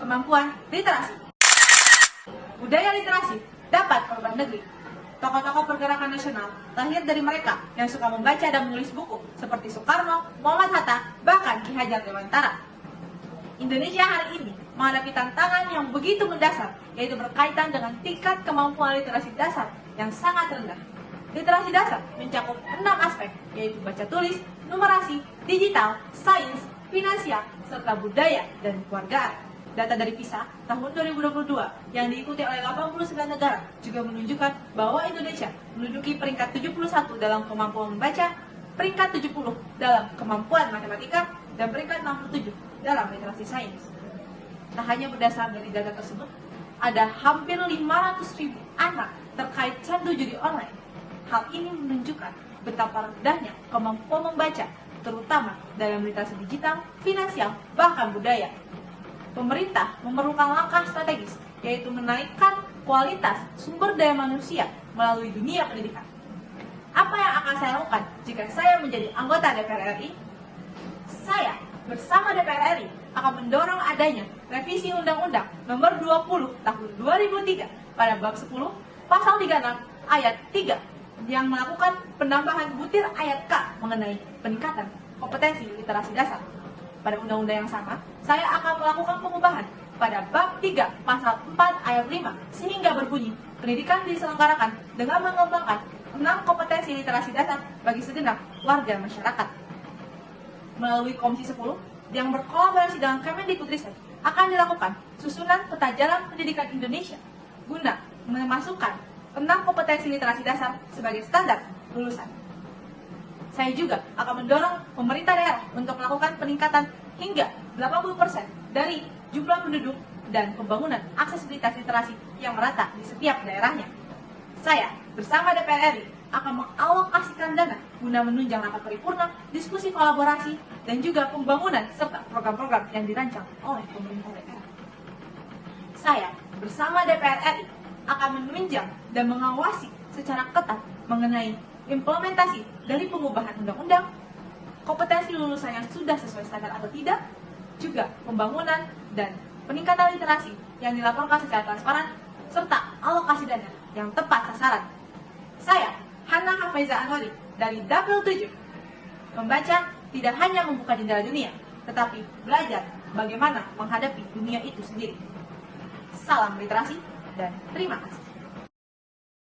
kemampuan literasi. Budaya literasi dapat merubah negeri. Tokoh-tokoh pergerakan nasional lahir dari mereka yang suka membaca dan menulis buku seperti Soekarno, Muhammad Hatta, bahkan Ki Hajar Dewantara. Indonesia hari ini menghadapi tantangan yang begitu mendasar, yaitu berkaitan dengan tingkat kemampuan literasi dasar yang sangat rendah. Literasi dasar mencakup 6 aspek, yaitu baca tulis, numerasi, digital, sains, finansial, serta budaya dan keluargaan. Data dari PISA tahun 2022 yang diikuti oleh 89 negara juga menunjukkan bahwa Indonesia menduduki peringkat 71 dalam kemampuan membaca, peringkat 70 dalam kemampuan matematika, dan peringkat 67 dalam literasi sains. Tak hanya berdasar dari data tersebut, ada hampir 500.000 anak terkait candu judi online. Hal ini menunjukkan betapa rendahnya kemampuan membaca, terutama dalam literasi digital, finansial, bahkan budaya. Pemerintah memerlukan langkah strategis, yaitu menaikkan kualitas sumber daya manusia melalui dunia pendidikan. Apa yang akan saya lakukan jika saya menjadi anggota DPR RI? Saya bersama DPR RI akan mendorong adanya revisi Undang-Undang Nomor 20 Tahun 2003 pada bab 10 Pasal 36 Ayat 3 yang melakukan penambahan butir ayat K mengenai peningkatan kompetensi literasi dasar. Pada undang-undang yang sama, saya akan melakukan pengubahan pada bab 3 pasal 4 ayat 5 sehingga berbunyi, pendidikan diselenggarakan dengan mengembangkan 6 kompetensi literasi dasar bagi segenap warga masyarakat. Melalui Komisi 10 yang berkolaborasi dengan Kemendikbudristek akan dilakukan susunan peta jalan pendidikan Indonesia guna memasukkan 6 kompetensi literasi dasar sebagai standar lulusan. Saya juga akan mendorong pemerintah daerah untuk melakukan peningkatan hingga 80% dari jumlah penduduk dan pembangunan aksesibilitas literasi yang merata di setiap daerahnya. Saya bersama DPR RI akan mengalokasikan dana guna menunjang rapat paripurna, diskusi kolaborasi, dan juga pembangunan serta program-program yang dirancang oleh pemerintah daerah. Saya bersama DPR RI akan menunjang dan mengawasi secara ketat mengenai implementasi dari pengubahan undang-undang, kompetensi lulusan yang sudah sesuai standar atau tidak, juga pembangunan dan peningkatan literasi yang dilaporkan secara transparan, serta alokasi dana yang tepat sasaran. Saya, Hana Hafaiza Anwari, dari Dapil 7, membaca tidak hanya membuka jendela dunia, tetapi belajar bagaimana menghadapi dunia itu sendiri. Salam literasi dan terima kasih.